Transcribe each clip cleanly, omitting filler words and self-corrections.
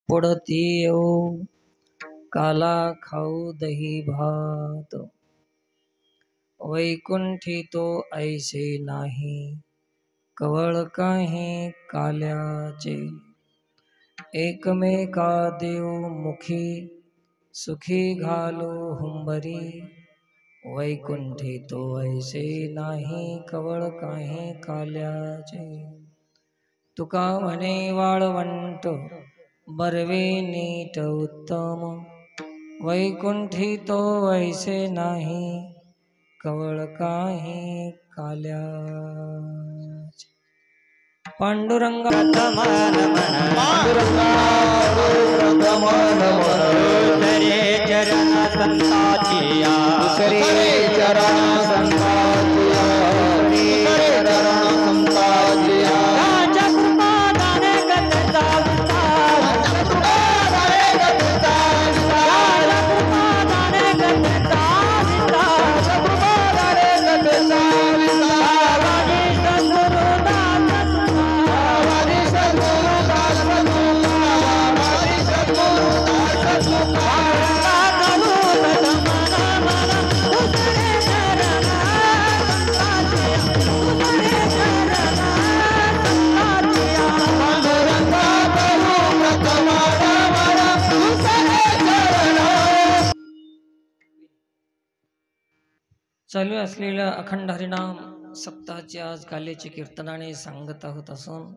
पुढती येऊ काला खाऊ दही भात, वैकुंठी तो ऐसे नाही कवळ काही काल्याचे. एकमेका देव मुखी सुखी घालो हुंबरी, वैकुंठी तो ऐसे नाही कवळ काही काल्याचे. तुका म्हणे वाळवंट बरवे नीट उत्तम, वैकुंठी तो ऐसे नाही कवळ काही काल्याचे. पांडुरंगा करे चरण संताचिया, करे चरण संताचिया, करे चरण संताचिया. राजा कृपा दाने गतचा विस्तार, राजा कृपा दाने गतचा विस्तार, राजा कृपा दाने गतचा विस्तार, राजा कृपा दाने गतचा विस्तार. वादी सद्गुरु दास तुका, वादी सद्गुरु दास तुका, चालू असलेल्या अखंड हरिनाम सप्ताहाचे आज कालेचे कीर्तनाने सांगत आहोत असून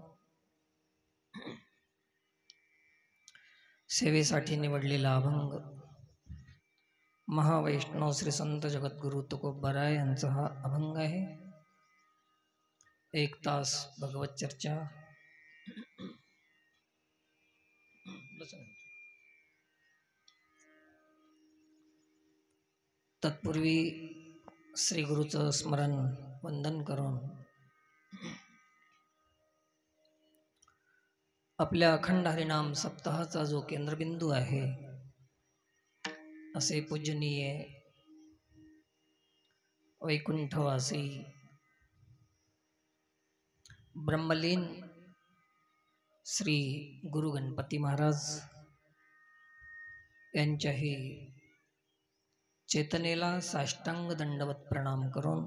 सेवेसाठी निवडलेला अभंग महावैष्णव श्री संत जगद्गुरु तुकोबाराय यांचा हा अभंग आहे. 1 तास भगवत चर्चा. तत्पूर्वी श्री गुरुचं स्मरण वंदन करून आपल्या अखंड हरिनाम सप्ताहाचा जो केंद्रबिंदू आहे असे पूजनीय वैकुंठवासी ब्रह्मलीन श्री गुरु गणपती महाराज यांच्याही चेतनेला साष्टांग दंडवत प्रणाम करून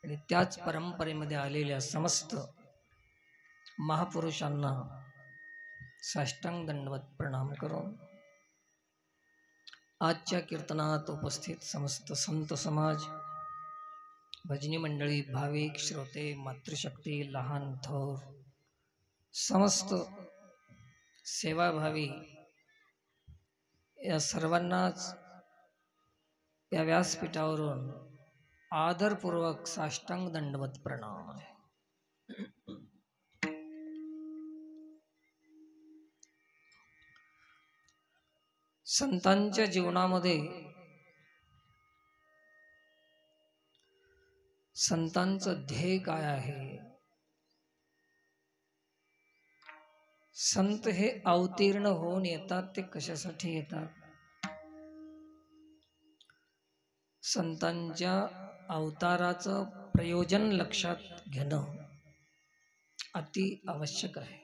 आणि त्याच परंपरेमध्ये आलेल्या समस्त महापुरुषांना साष्टांग दंडवत प्रणाम करून आजच्या कीर्तनात उपस्थित समस्त संत समाज, भजनी मंडळी, भाविक श्रोते, मातृशक्ती, लहान थोर समस्त सेवाभावी या सर्वांनाच या व्यासपीठावरून आदरपूर्वक साष्टांग दंडवत प्रणाम आहे. संतांच्या जीवनामध्ये संतांचं ध्येय काय आहे? संत हे अवतीर्ण होऊन येतात ते कशासाठी येतात? संतांच्या अवताराचं प्रयोजन लक्षात घेणं अति आवश्यक आहे.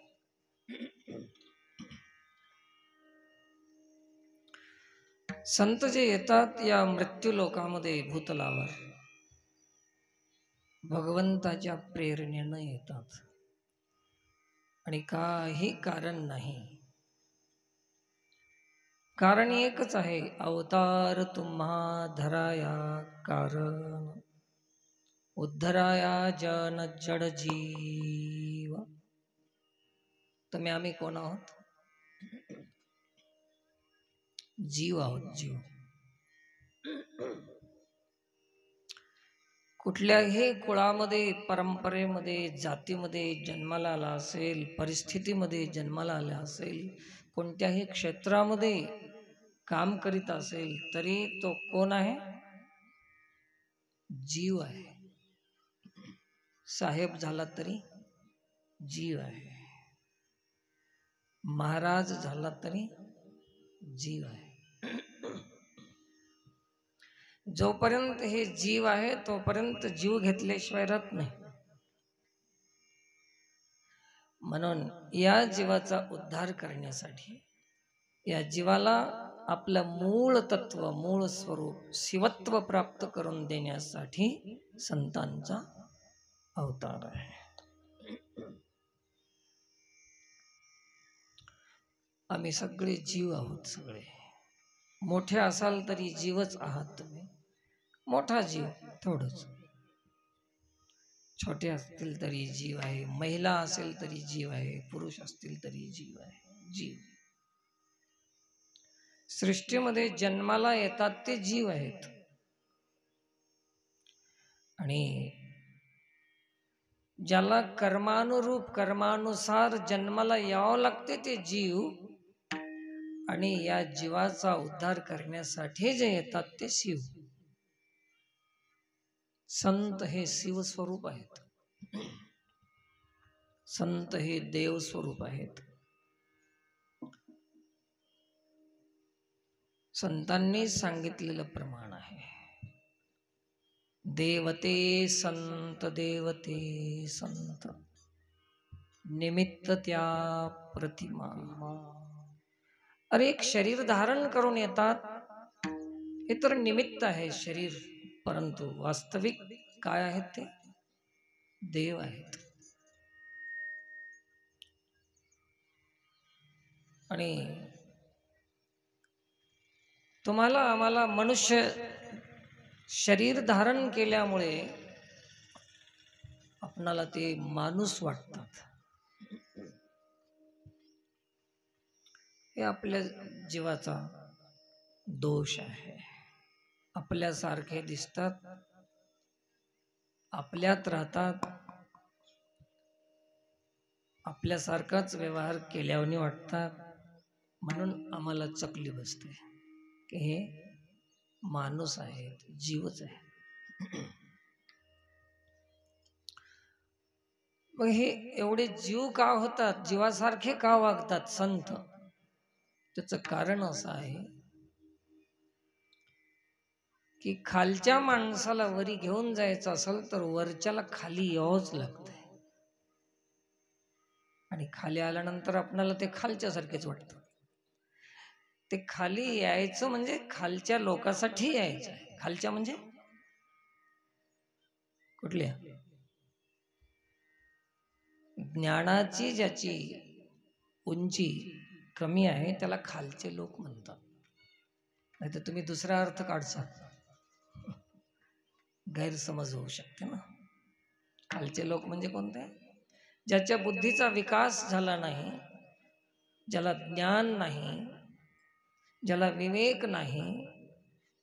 संत जे येतात या मृत्यू लोकामध्ये भूतलावर भगवंताच्या प्रेरणेनं येतात आणि काही कारण नाही. कारण एकच आहे, अवतार तुम्हा धराया कारण उद्धराया जन जड जीव. तुम्ही आम्ही कोण आहोत? जीव आहोत. जीव कुठल्याही कुळामध्ये, परंपरेमध्ये, जातीमध्ये जन्माला आला असेल, परिस्थितीमध्ये जन्माला आला असेल, कोणत्याही क्षेत्रामध्ये काम करीत असेल तरी तो कोण आहे? जीव आहे. साहेब झाला तरी जीव आहे, महाराज झाला तरी जीव आहे. जोपर्यंत हे जीव आहे तोपर्यंत जीव घेतल्याशिवाय राहत नाही. म्हणून या जीवाचा उद्धार करण्यासाठी, या जीवाला आपलं मूळ तत्व, मूळ स्वरूप, शिवत्व प्राप्त करून देण्यासाठी संतांचा अवतार आहे. आम्ही सगळे जीव आहोत. सगळे मोठे असाल तरी जीवच आहात तुम्ही. मोठा जीव थोडंच, छोटे असतील तरी जीव आहे, महिला असेल तरी जीव आहे, पुरुष असतील तरी जीव आहे. जीव सृष्टीमध्ये जन्माला येतात ते जीव आहेत. आणि ज्याला कर्मानुरूप, कर्मानुसार जन्माला यावं लागते ते जीव, आणि या जीवाचा उद्धार करण्यासाठी जे येतात ते शिव. संत हे शिव स्वरूप आहेत. संत हे देव स्वरूप आहेत. संतांनी सांगितलेलं प्रमाण आहे. देवते संत, देवते संत, निमित्त त्या प्रतिमा. अरे एक शरीर धारण करून येतात, हे तर निमित्त आहे शरीर, परंतु वास्तविक काय आहेत ते? देव आहेत. आणि तुम्हाला आम्हाला मनुष्य शरीर धारण केल्यामुळे आपणाला ते माणूस वाटतात. हे आपल्या जीवाचा दोष आहे. आपल्यासारखे दिसतात, आपल्यात राहतात, आपल्यासारखाच व्यवहार केल्यावानी वाटतात, म्हणून आम्हाला चकली बसते की हे माणूस आहेत, जीवच आहे. मग हे एवढे जीव का होतात, जीवासारखे का वागतात संत? त्याचं कारण असं आहे की खालच्या माणसाला वरी घेऊन जायचं असेल तर वरच्याला खाली यावंच लागतंय. आणि खाली आल्यानंतर आपल्याला ते खालच्यासारखेच वाटतं. ते खाली यायचं म्हणजे खालच्या लोकांसाठी यायचं आहे. खालच्या म्हणजे कुठल्या? ज्ञानाची ज्याची उंची कमी आहे त्याला खालचे लोक म्हणतात. नाही तर तुम्ही दुसरा अर्थ काढसा, गैरसमज होऊ शकते ना. खालचे लोक म्हणजे कोणते? ज्याच्या बुद्धीचा विकास झाला नाही, ज्याला ज्ञान नाही, ज्याला विवेक नाही,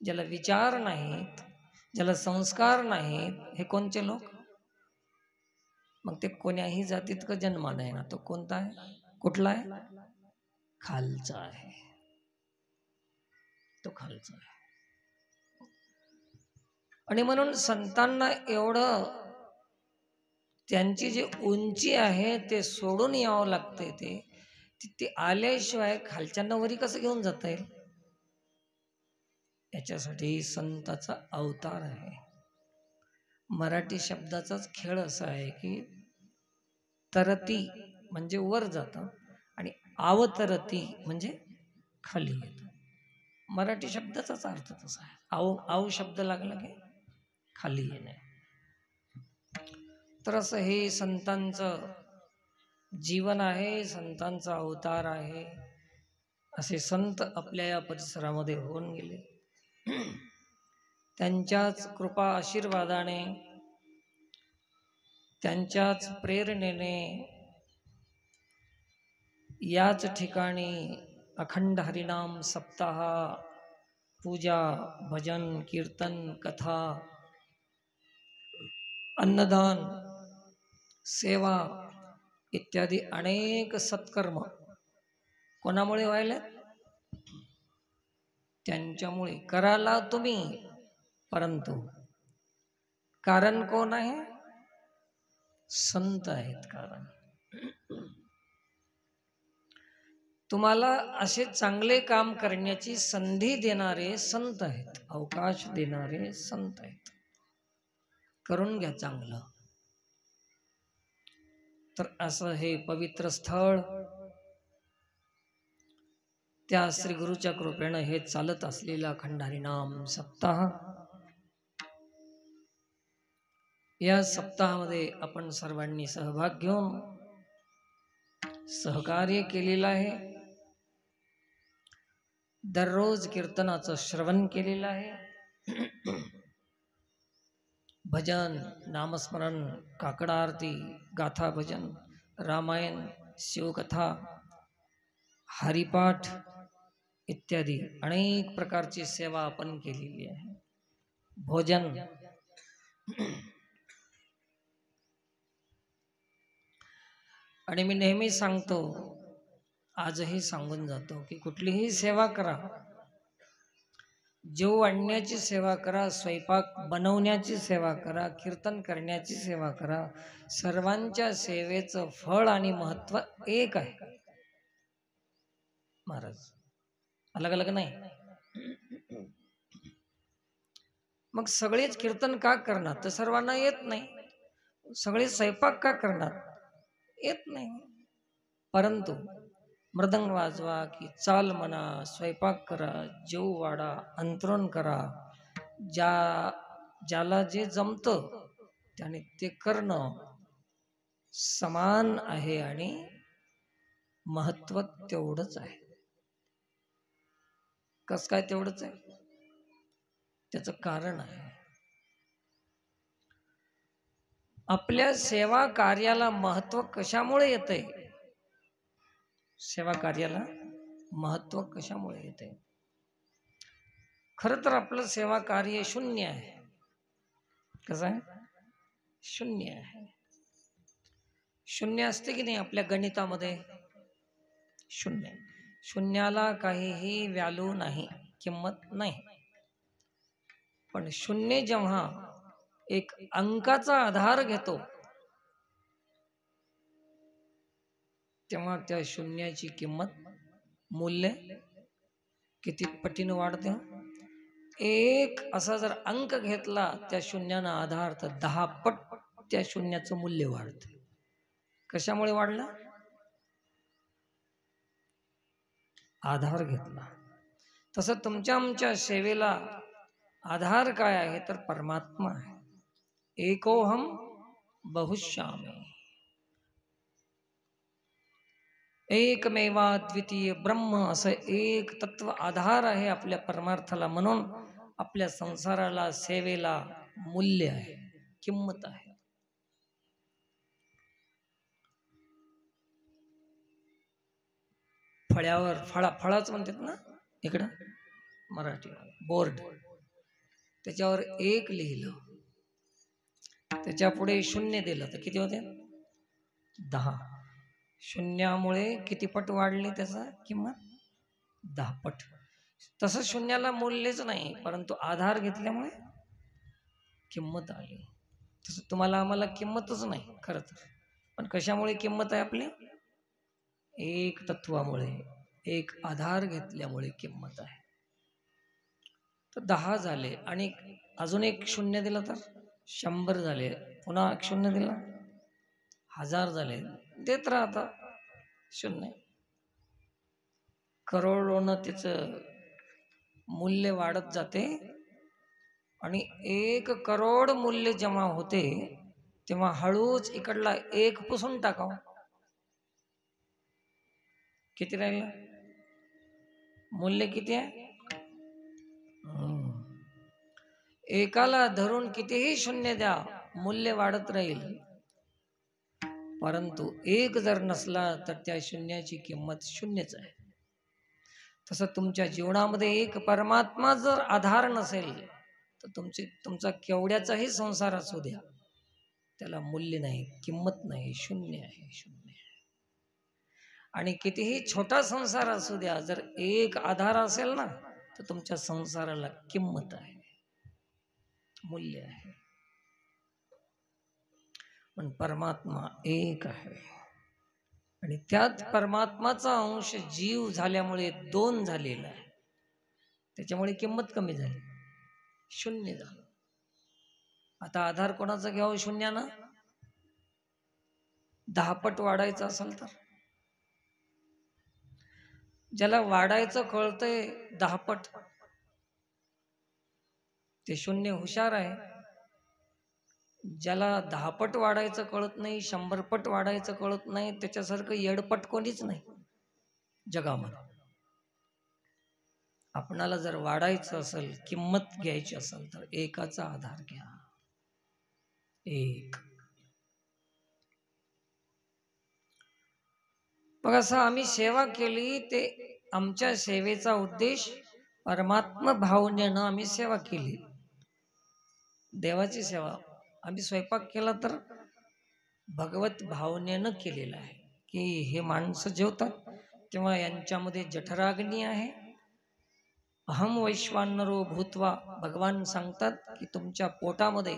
ज्याला विचार नाहीत, ज्याला संस्कार नाहीत, हे कोणचे लोक? मग ते कोण्याही जातीत का जन्माला आहे ना, तो कोणता आहे? कुठला आहे? खालचा आहे. तो खालचा आहे. आणि म्हणून संतांना एवढं त्यांची जी उंची आहे ते सोडून यावं लागते. ते आल्याशिवाय खालच्यांना वरी कसं घेऊन जाता येईल? याच्यासाठी संताचा अवतार आहे. मराठी शब्दाचाच खेळ असा आहे की तरती म्हणजे वर जातं आणि अवतरती म्हणजे खाली येतं. मराठी शब्दाचाच अर्थ तसा आहे. आव शब्द लागला की खाली येणे. तर असं हे संतांचं जीवन आहे, संतांचा अवतार आहे. असे संत आपल्या या परिसरामध्ये होऊन गेले. त्यांच्याच कृपा आशीर्वादाने, त्यांच्याच प्रेरणेने याच ठिकाणी अखंड हरिनाम सप्ताह, पूजा, भजन, कीर्तन, कथा, अन्नदान, सेवा इत्यादी अनेक सत्कर्म कोणामुळे व्हायले? त्यांच्यामुळे. कराला तुम्ही, परंतु कारण कोण आहे? संत आहेत कारण. तुम्हाला असे चांगले काम करण्याची संधी देणारे संत आहेत, अवकाश देणारे संत आहेत. करून घ्या चांगलं. तर असं हे पवित्र स्थळ त्या श्री गुरुच्या कृपेनं हे चालत असलेला खंडारी नाम सप्ताह, या सप्ताहामध्ये आपण सर्वांनी सहभाग घेऊन सहकार्य केलेलं आहे. दररोज कीर्तनाचं श्रवण केलेलं आहे. भजन, नामस्मरण, काकड आरती, गाथा भजन, रामायण, शिवकथा, हरिपाठ इत्यादी अनेक प्रकारची सेवा आपण केलेली आहे. भोजन, आणि मी नेहमी सांगतो, आजही सांगून जातो की कुठलीही सेवा करा, जेव आणण्याची सेवा करा, स्वयंपाक बनवण्याची सेवा करा, कीर्तन करण्याची सेवा करा, सर्वांच्या सेवेचं फळ आणि महत्व एक आहे महाराज, अलग अलग नाही. मग सगळेच कीर्तन का करणार? तर सर्वांना येत नाही. सगळे स्वयंपाक का करणार? येत नाही. परंतु मृदंग वाजवा की चाल म्हणा, स्वयंपाक करा, जेवू वाढा, अंतरण करा, ज्याला जे जमतं त्याने ते करणं समान आहे आणि महत्व तेवढंच आहे. कस काय तेवढंच आहे? त्याचं कारण आहे, आपल्या सेवा कार्याला महत्व कशामुळे येतंय? सेवा कार्याला महत्व कशामुळे येते? खरं तर आपलं सेवा कार्य शून्य आहे. कसं आहे? शून्य आहे. शून्य असते की नाही आपल्या गणितामध्ये? शून्य. शून्याला काहीही व्हॅल्यू नाही, किंमत नाही. पण शून्य जेव्हा एक अंकाचा आधार घेतो तेव्हा त्या शून्याची किंमत, मूल्य किती पटीनं वाढते. एक असा जर अंक घेतला त्या शून्यानं आधार, तर 10 पट त्या शून्याचं मूल्य वाढतं. कशामुळे वाढलं? आधार घेतला. तसं तुमच्या आमच्या सेवेला आधार काय आहे? तर परमात्मा आहे. एकोहम बहुश्यामी, एकमेवा द्वितीय ब्रह्म, असं एक तत्व आधार आहे आपल्या परमार्थाला. म्हणून आपल्या संसाराला, सेवेला मूल्य आहे, किंमत आहे. फळ्यावर, फळाच म्हणतात ना इकडं मराठी, बोर्ड, त्याच्यावर एक लिहिलं, त्याच्या पुढे शून्य दिलं तर किती होते? 10. शून्यामुळे किती पट वाढली त्याचा किंमत? 10 पट. तसं शून्याला मूल्यच नाही, परंतु आधार घेतल्यामुळे किंमत आली. तसं तुम्हाला आम्हाला किंमतच नाही खरं तर. पण कशामुळे किंमत आहे आपली? एक तत्वामुळे, एक आधार घेतल्यामुळे किंमत आहे. तर 10 झाले आणि अजून एक शून्य दिलं तर 100 झाले, पुन्हा एक शून्य दिला 1000 झाले, देत राहता शून्य. करोडोनं त्याचं मूल्य वाढत जाते आणि 1 करोड मूल्य जेव्हा होते तेव्हा हळूच इकडला एक पुसून टाकावं. किती राहिलं? मूल्य किती आहे? एकाला धरून कितीही शून्य द्या, मूल्य वाढत राहील. परंतु एक जर नसला तर त्या शून्याची किंमत शून्यच आहे. तसं तुमच्या जीवनामध्ये एक परमात्मा जर आधार नसेल तर तुमचा केवढ्याचाही संसार असू द्या, त्याला मूल्य नाही, किंमत नाही, शून्य आहे, शून्य आहे. आणि कितीही छोटा संसार असू द्या, जर एक आधार असेल ना तर तुमच्या संसाराला किंमत आहे, मूल्य आहे. पण परमात्मा एक आहे आणि त्यात परमात्माचा अंश जीव झाल्यामुळे 2 झालेला आहे. त्याच्यामुळे किंमत कमी झाली, शून्य झालं. आता आधार कोणाचा घ्यावं शून्यानं? 10 पट वाढायचं असेल तर, ज्याला वाढायचं कळतंय 10 पट, ते शून्य हुशार आहे. ज्याला 10 पट वाढायचं कळत नाही, 100 पट वाढायचं कळत नाही, त्याच्यासारखं येडपट कोणीच नाही जगामध्ये. आपणाला जर वाढायचं असेल, किंमत घ्यायची असेल तर एकाचा आधार घ्या. एक. मग असं आम्ही सेवा केली, ते आमच्या सेवेचा उद्देश परमात्मा भावनेनं आम्ही सेवा केली. देवाची सेवा. आम्ही स्वयंपाक केला तर भगवत भावनेनं केलेला आहे, की हे माणसं जेवतात तेव्हा यांच्यामध्ये जठराग्नी आहे. अहम वैश्वानरो भूत्वा, भगवान सांगतात की तुमच्या पोटामध्ये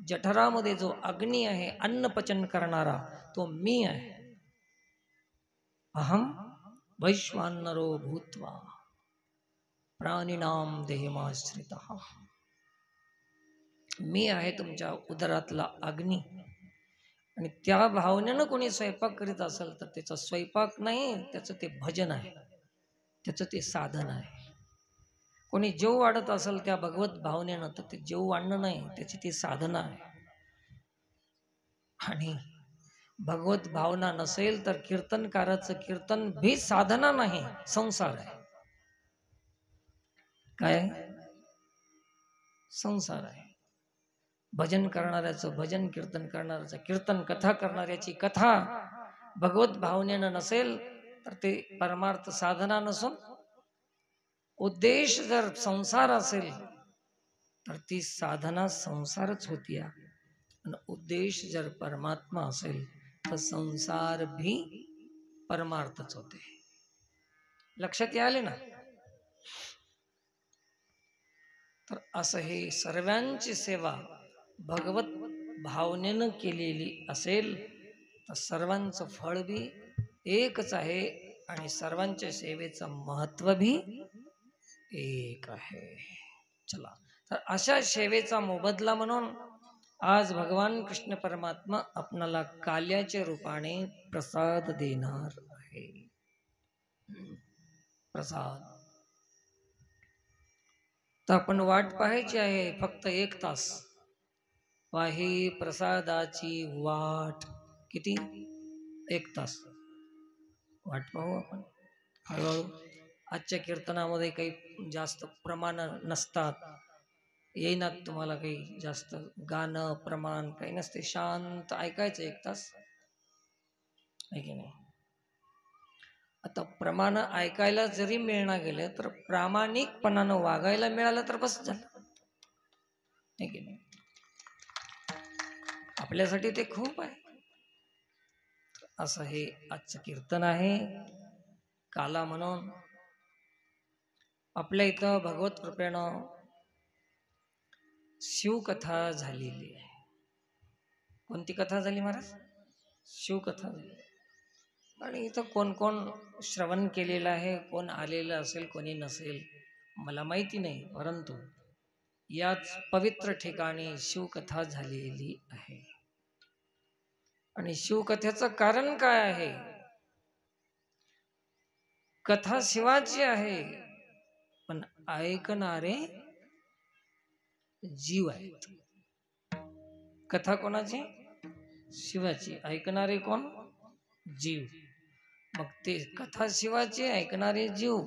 जठरामध्ये जो अग्नी आहे अन्न पचन करणारा, तो मी आहे. अहम वैश्वानरो भूत्वा प्राणिनाम देहमाश्रितः. मी आहे तुमच्या उदरातला अग्नी. आणि त्या भावनेनं कोणी स्वयंपाक करीत असेल तर त्याचा स्वयंपाक नाही, त्याचं ते भजन आहे, त्याचं ते साधन आहे. कोणी जेव वाढत असेल त्या भगवत भावनेनं तर ते जेव वाढणं नाही, त्याची ती साधना आहे. आणि भगवत भावना नसेल तर कीर्तनकाराचं कीर्तन भी साधना नाही, संसार आहे. काय? संसार आहे. भजन करणाऱ्याचं भजन, कीर्तन करणाऱ्याचं कीर्तन, कथा करणाऱ्याची कथा भगवत भावनेनं नसेल तर ते परमार्थ साधना नसून उद्देश जर संसार असेल तर ती साधना संसारच होती. आणि उद्देश जर परमात्मा असेल तर संसार भी परमार्थच होते. लक्षात यायले ना? तर असं हे सर्वांची सेवा भगवत भावनेनं केलेली असेल तर सर्वांचं फळ भी एकच आहे आणि सर्वांच्या सेवेचं महत्व भी एक आहे. चला, तर अशा सेवेचा मोबदला म्हणून आज भगवान कृष्ण परमात्मा आपणाला काल्याच्या रूपाने प्रसाद देणार आहे. प्रसाद. तर आपण वाट पाहायची आहे फक्त 1 तास. वाही प्रसादाची वाट. किती? 1 तास वाट पाहू आपण हळूहळू. आजच्या कीर्तनामध्ये काही जास्त प्रमाण नसतात, येईनात तुम्हाला काही जास्त गाणं प्रमाण काही नसते. शांत ऐकायचं 1 तास, आहे की नाही? आता प्रमाण ऐकायला जरी मिळणार गेलं तर प्रामाणिकपणानं वागायला मिळालं तर बस झालं, आहे की नाही? आपल्यासाठी ते खूप आहे. असं हे आजचं कीर्तन आहे. काला म्हणून आपल्या इथं भगवत कृपेनं शिवकथा झालेली आहे. कोणती कथा झाली महाराज? शिवकथा झाली. आणि इथं कोण कोण श्रवण केलेलं आहे, कोण आलेलं असेल, कोणी नसेल, मला माहिती नाही. परंतु याच पवित्र ठिकाणी शिवकथा झालेली आहे. आणि शिवकथेचं कारण काय आहे? कथा शिवाची आहे, पण ऐकणारे जीव आहेत. कथा कोणाची? शिवाची. ऐकणारे कोण? जीव. मग ते कथा शिवाची, ऐकणारे जीव.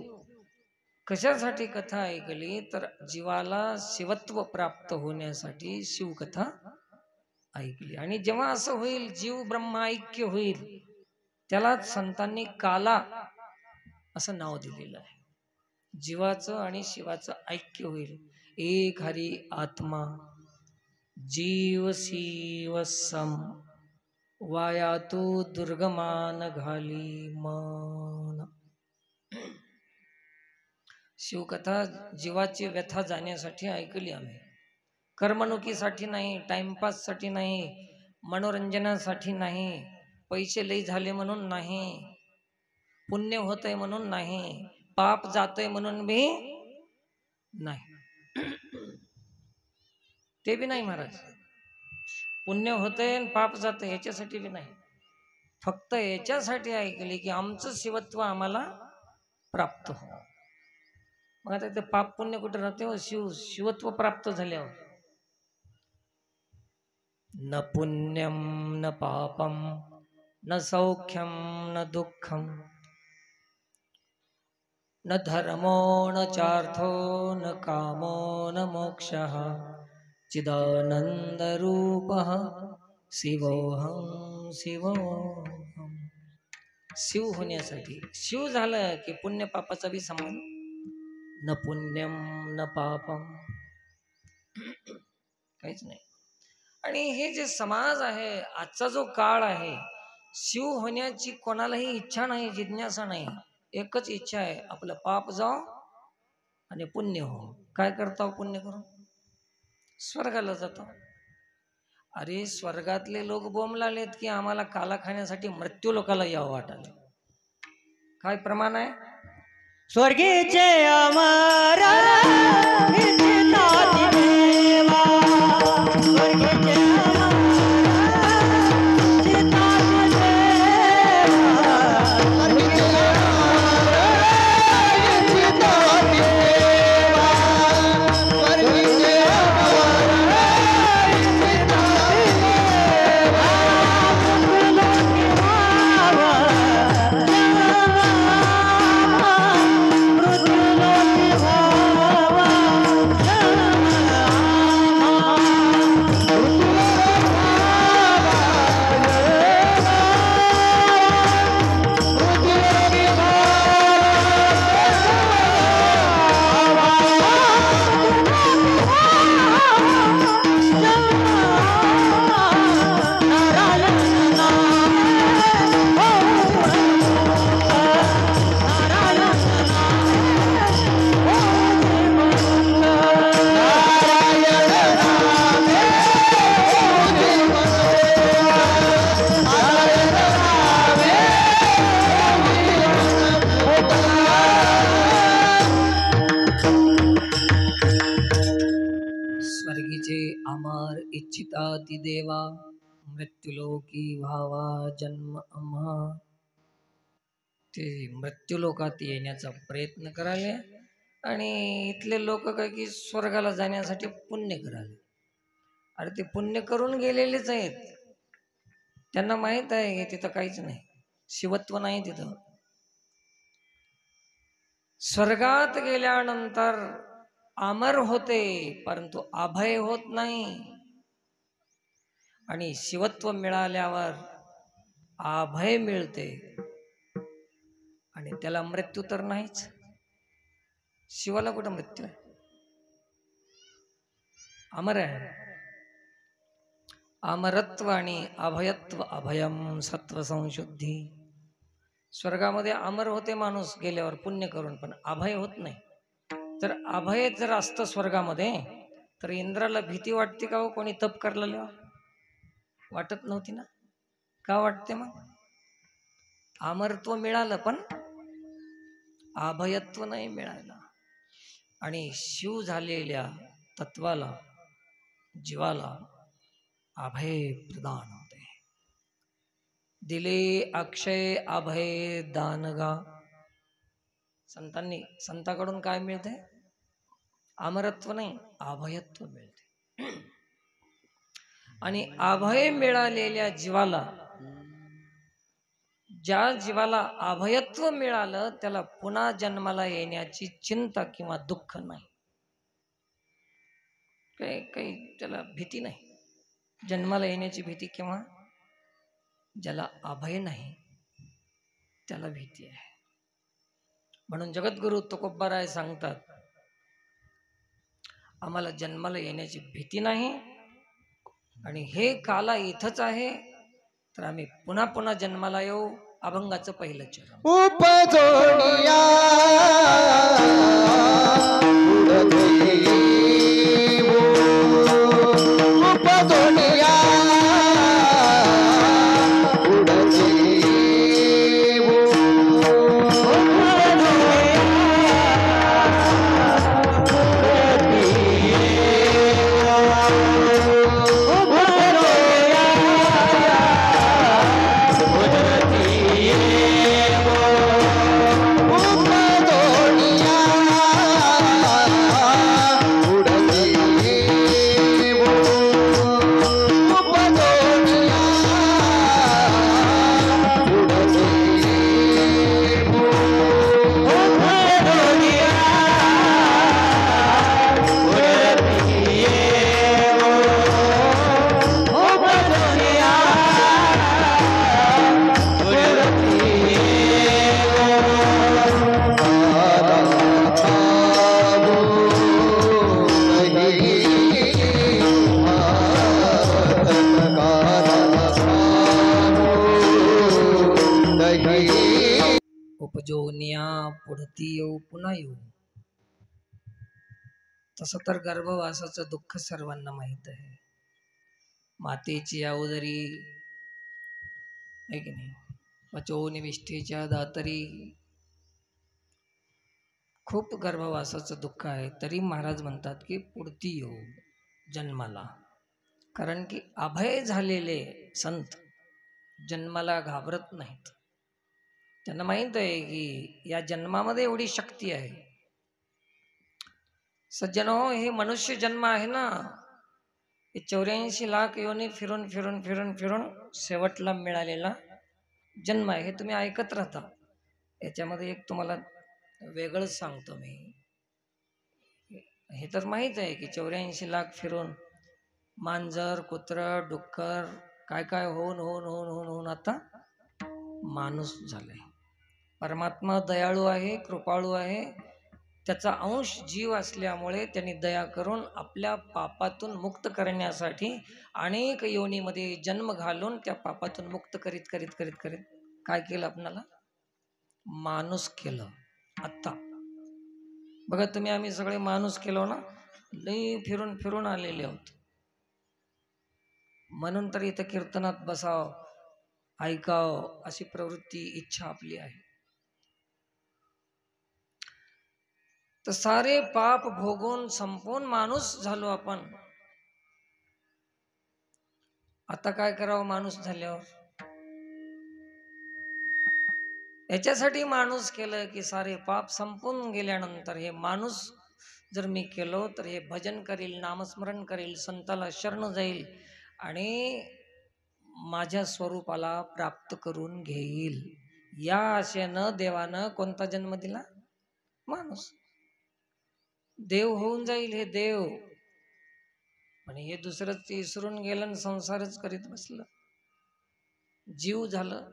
कशासाठी कथा ऐकली? तर जीवाला शिवत्व प्राप्त होण्यासाठी शिवकथा ऐकली. आणि जेव्हा असं होईल, जीव ब्रह्माऐक्य होईल, त्यालाच संतांनी काला असं नाव दिलेलं आहे. जीवाचं आणि शिवाचं ऐक्य होईल. एक हरी आत्मा जीव शिव सम, वायातू दुर्गमान घाली मन. शिवकथा जीवाची व्यथा जाण्यासाठी ऐकली आम्ही. करमणुकीसाठी नाही, टाइमपाससाठी नाही, मनोरंजनासाठी नाही, पैसे लई झाले म्हणून नाही, पुण्य होतंय म्हणून नाही, पाप जातंय म्हणून भी नाही. ते बी नाही महाराज. पुण्य होतंय आणि पाप जातंय ह्याच्यासाठी बी नाही. फक्त याच्यासाठी ऐकली की आमचं शिवत्व आम्हाला प्राप्त हो. मग आता ते पाप पुण्य कुठे राहते हो? शिवत्व प्राप्त झाल्यावर. न पुण्यम न पापम न सौख्यम न दुःखम न धर्मो न चार्थो न कामो न मोक्षः चिदानंद रूपः शिवोहम शिवोहम. शिव होण्यासाठी, शिव झालं की पुण्य पापाचा बी संबंध. न पुण्यम न पापम, काहीच नाही. आणि हे जे समाज आहे, आजचा जो काळ आहे, शिव होण्याची कोणालाही इच्छा नाही, जिज्ञासा नाही. एकच इच्छा आहे, आपलं पाप जाओ आणि पुण्य हो. काय करता पुण्य करून? स्वर्गाला जातो. अरे स्वर्गातले लोक बोंबलालेत की आम्हाला काला खाण्यासाठी मृत्यू लोकाला यावं वाटायला. काय प्रमाण आहे? स्वर्गीचे अमर इच्छिताती देवा, स्वर्गीचे अमर इच्छिताती देवा, मृत्युलोकी व्हावा जन्म आम्हा. ते मृत्यूलोकात येण्याचा प्रयत्न कराले आणि इथले लोक काय की स्वर्गाला जाण्यासाठी पुण्य कराले. अरे ते पुण्य करून गेलेलेच आहेत, त्यांना माहित आहे की तिथं काहीच नाही, शिवत्व नाही तिथं. स्वर्गात गेल्यानंतर अमर होते परंतु अभय होत नाही. आणि शिवत्व मिळाल्यावर अभय मिळते आणि त्याला मृत्यू तर नाहीच. शिवाला कुठं मृत्यू आहे? अमर आहे. अमरत्व आणि अभयत्व, अभयम सत्व संशुद्धी. स्वर्गामध्ये अमर होते माणूस गेल्यावर पुण्य करून, पण अभय होत नाही. तर अभय जर असतं स्वर्गामध्ये तर इंद्राला भीती वाटते का हो? कोणी तप करलेलं वाटत नव्हती ना? का वाटते मग? अमरत्व मिळालं पण अभयत्व नाही मिळालं. आणि शिव झालेल्या तत्वाला, जीवाला अभय प्रदान होते. दिले अक्षय अभय दानगा. संताकडून काय मिळते? अमरत्व नाही, अभयत्व मिळते. आणि अभय मिळालेल्या जीवाला, ज्या जीवाला अभयत्व मिळालं त्याला पुन्हा जन्माला येण्याची चिंता किंवा दुःख नाही. काही त्याला भीती नाही. जन्माला येण्याची भीती किंवा ज्याला अभय नाही त्याला भीती आहे. म्हणून जगद्गुरु तुकोबाराय सांगतात, आम्हाला जन्माला येण्याची भीती नाही आणि हे काला इथंच आहे तर आम्ही पुन्हा पुन्हा जन्माला येऊ. अभंगाचं पहिलं चरण. उपजोडिया उपजोडिया उभं जोनिया पुढती येऊ पुन्हा येऊ. तसं तर गर्भवासाचं दुःख सर्वांना माहीत आहे. मातेची अवदरी आहे की नाही, वचोनिविष्ठेच्या दातरी, खूप गर्भवासाचं दुःख आहे. तरी महाराज म्हणतात की पुढती येऊ जन्माला. कारण की अभय झालेले संत जन्माला घाबरत नाहीत. त्यांना माहित आहे की या जन्मामध्ये एवढी शक्ती आहे. सज्जनो, हे मनुष्य जन्म आहे ना, हे 84 लाख योनी फिरून फिरून फिरून फिरून शेवटला मिळालेला जन्म आहे. हे तुम्ही ऐकत राहता. याच्यामध्ये एक तुम्हाला वेगळंच सांगतो मी. हे तर माहित आहे की 84 लाख फिरून मांजर, कुत्रं, डुक्कर काय काय होऊन होऊन होऊन होऊन होऊन आता माणूस झालाय. परमात्मा दयाळू आहे, कृपाळू आहे. त्याचा अंश जीव असल्यामुळे त्यांनी दया करून आपल्या पापातून मुक्त करण्यासाठी अनेक योनीमध्ये जन्म घालून त्या पापातून मुक्त करीत करीत करीत करीत काय केलं, आपणाला माणूस केलं. आत्ता बघा तुम्ही, आम्ही सगळे माणूस केलो ना, लई फिरून फिरून आलेले आहोत. म्हणून तर इथं कीर्तनात बसाव, ऐकाव अशी प्रवृत्ती, इच्छा आपली आहे. तर सारे पाप भोगून संपून माणूस झालो आपण. आता काय करावं माणूस झाल्यावर? याच्यासाठी माणूस केलं की सारे पाप संपून गेल्यानंतर हे माणूस जर मी केलो तर हे भजन करील, नामस्मरण करील, संताला शरण जाईल आणि माझ्या स्वरूपाला प्राप्त करून घेईल. या आशेनं देवानं कोणता जन्म दिला? माणूस. देव होऊन जाईल हे देव, पण हे दुसरंच विसरून गेलं आणि संसारच करीत बसलं, जीव झालं.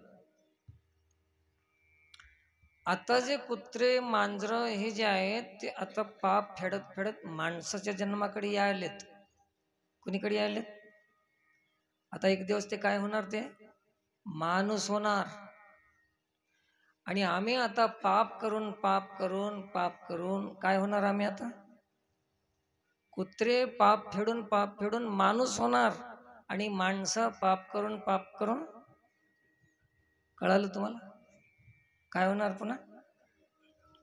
आता जे कुत्रे, मांजर हे जे आहेत ते आता पाप फेडत फेडत माणसाच्या जन्माकडे यायलेत. कुणीकडे यायलेत? आता एक दिवस ते काय होणार? ते माणूस होणार. आणि आम्ही आता पाप करून पाप करून पाप करून काय होणार? आम्ही आता कुत्रे पाप फेडून माणूस होणार. आणि माणसं पाप करून कळालं तुम्हाला काय होणार? पुन्हा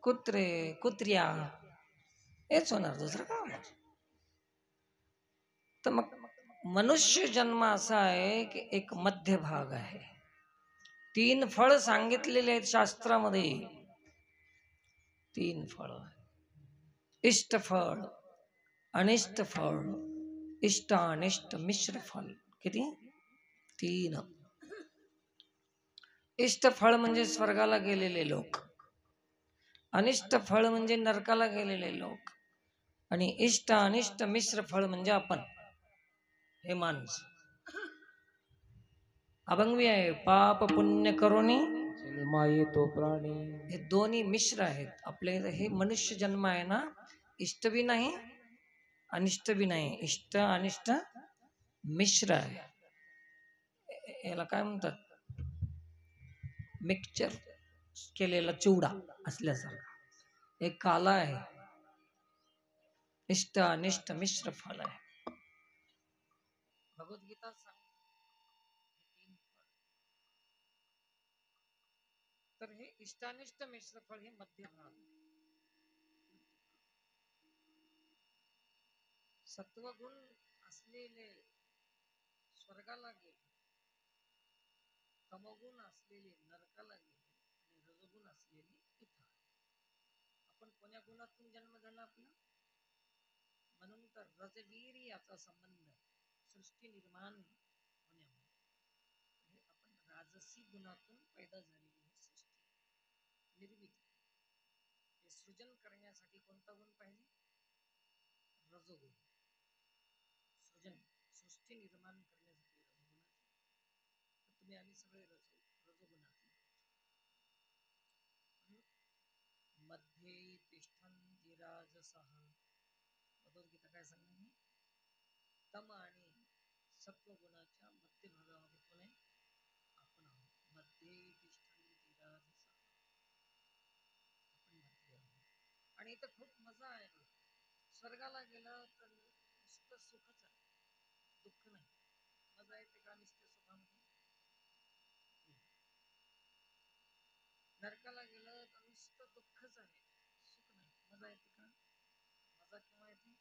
कुत्रे, कुत्र्या हेच होणार, दुसरं काय होणार? तर मग मनुष्य जन्म असा आहे की एक मध्य भाग आहे. 3 फळ सांगितलेले आहेत शास्त्रामध्ये. 3 फळ: इष्ट फळ, अनिष्ट फळ, इष्ट अनिष्ट मिश्र फळ. किती? 3. इष्ट फळ म्हणजे स्वर्गाला गेलेले लोक, अनिष्ट फळ म्हणजे नरकाला गेलेले लोक, आणि इष्ट अनिष्ट मिश्र फळ म्हणजे आपण, हे माणूस. अभंगी आहे, पाप पुण्य करुणी तो प्राणी. हे दोन्ही मिश्र आहेत. आपले हे मनुष्य जन्म आहे ना, इष्ट बी नाही अनिष्ट बी नाही, इष्ट अनिष्ट मिश्र आहे. याला काय म्हणतात? मिक्सचर केलेला चिवडा असल्यासारखा. एक काला आहे, इष्ट अनिष्ट मिश्र फल आहे. भगवद्गीता तर हे इष्टानिष्ट मिश्र फळ हे मध्य भाग. सत्वगुण असलेले स्वर्गाला गेले, तमोगुण असलेले नरकाला गेले, आणि रजोगुण असलेले इथं. आपण कोण्या गुणातून जन्म झाला आपला? म्हणून तर रजवीर याचा संबंध सृष्टी निर्माण होण्यामुळे. आपण राजसी गुणातून पैदा झालेली सृष्टी निर्मिती. हे सृजन करण्यासाठी कोणता गुण पाहिजे? रजोगुण. सृजन, सृष्टी निर्माण करण्यासाठी रजोगुणाचे. तुम्ही आम्ही सगळे रजोगुणाचे. मध्ये तिष्ठन्ति राजसः. भगवद्गीता काय सांगते? तम आणि सत्वगुणाच्या मध्य भागामध्ये कोण आहे? आपण आहोत. मध्ये तिष्ठन्ति राजसः. आणि इथं खूप मजा आहे. स्वर्गाला गेलं तर नुसतं सुखच आहे, दुःख नाही. मजा येते का नुसतं सुखामध्ये? नरकाला गेलं तर नुसतं दुःखच आहे, सुख नाही. मजा येते का? मजा केव्हा येते?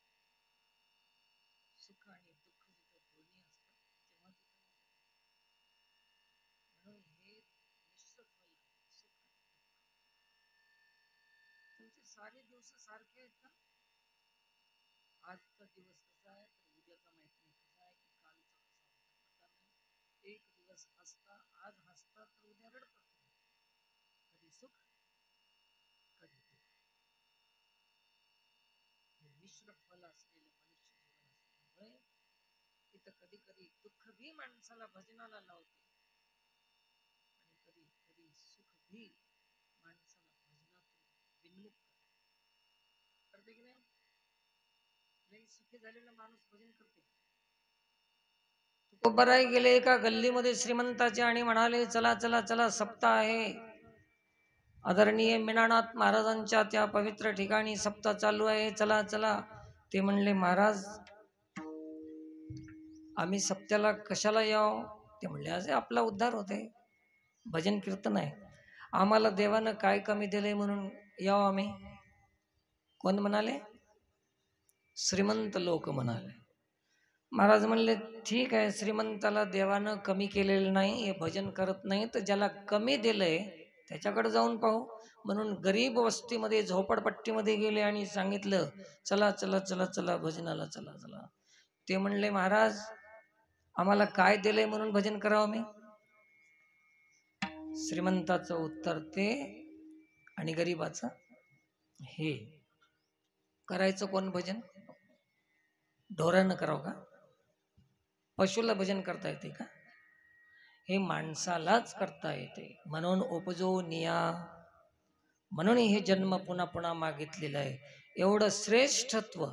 सुख आणि दुःख जिथे दोन्ही असतात तेव्हा तिथे मजा येते. म्हणून हे मिश्र फल आहे, सुख आणि दुःख. तुमचे सारे दिवस सारखे आहेत का? आजचा दिवस कसा आहे तर उद्याचा माहित नाही कसा आहे, की कालचा कसा होता पता नाही. एक दिवस हसता, आज हसता तर उद्या रडता. कधी सुख कधी दुःख. हे मिश्र फल असलेले मनुष्य जीवन असल्यामुळे इथं कधी कधी दुःख भी माणसाला भजनाला लावते आणि कधी कधी सुख भी माणसाला भजनातून विन्मुख करते की नाही? लई सुखी झालेला माणूस भजन करते. तुकोबाराय गेले एका गल्लीमध्ये श्रीमंताचे आणि म्हणाले, चला चला चला सप्ताह आहे. आदरणीय मीनानाथ महाराजांच्या त्या पवित्र ठिकाणी सप्ताह चालू आहे, चला चला. ते म्हणले, महाराज आम्ही सप्त्याला कशाला याव? ते म्हणले, असे आपला उद्धार होते, भजन कीर्तन आहे. आम्हाला देवानं काय कमी दिले म्हणून याव आम्ही? कोण म्हणाले? श्रीमंत लोक म्हणाले. महाराज म्हणले, ठीक आहे, श्रीमंताला देवानं कमी केलेलं नाही, हे भजन करत नाही, तर ज्याला कमी दिलंय त्याच्याकडे जाऊन पाहू. म्हणून गरीब वस्तीमध्ये झोपडपट्टीमध्ये गेले आणि सांगितलं, चला चला चला चला भजनाला चला चला. ते म्हणले, महाराज आम्हाला काय दिलंय म्हणून भजन करावं मी? श्रीमंताचं उत्तर ते आणि गरीबाचं हे. करायचं कोण भजन? ढोरानं करावं का? पशुला भजन करता येते का? हे माणसालाच करता येते. म्हणून उपजो निया, म्हणून हे जन्म पुन्हा पुन्हा मागितलेलं आहे. एवढं श्रेष्ठत्व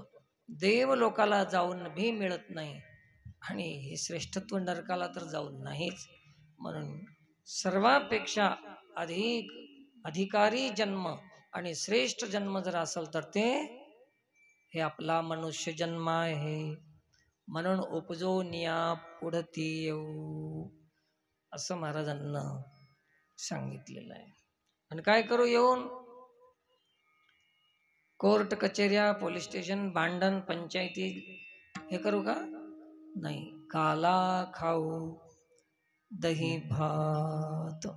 देव लोकाला जाऊन भी मिळत नाही आणि हे श्रेष्ठत्व नरकाला तर जाऊन नाहीच. म्हणून सर्वापेक्षा अधिक अधिकारी जन्म आणि श्रेष्ठ जन्म जर असेल तर ते हे आपला मनुष्य जन्म आहे. म्हणून उपजो निया पुढती येऊ, असं महाराजांना सांगितलेलं आहे. आणि काय करू येऊन? कोर्ट कचेऱ्या, पोलीस स्टेशन, भांडण, पंचायती हे करू का? नाही. काला खाऊ दही भात,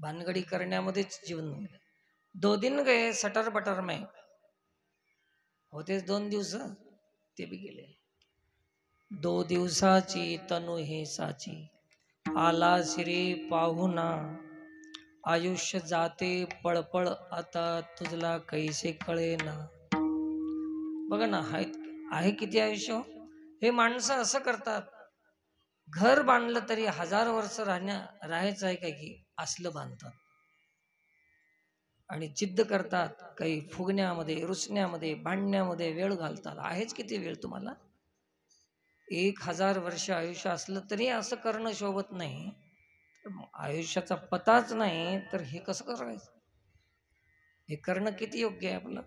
भानगडी करण्यामध्येच जीवन गेलं. 2 दिन गए सटर बटर में, होतेच 2 दिवस, ते बी गेले. 2 दिवसाची तनु हे साची, आला शिरे पाहुणा, आयुष्य जाते पळपळ आता तुझला कैसे कळेना. बघा ना, आहे किती आयुष्य. हे माणसं असं करतात, घर बांधलं तरी 1000 वर्ष राहायचं आहे काय की असलं बांधतात आणि जिद्द करतात, काही फुगण्यामध्ये, रुसण्यामध्ये, भांडण्यामध्ये वेळ घालतात. आहेच किती वेळ तुम्हाला? 1000 वर्ष आयुष्य असलं तरी असं करणं शोभत नाही. आयुष्याचा पताच नाही तर हे कसं करायचं? हे करणं किती योग्य आहे आपलं?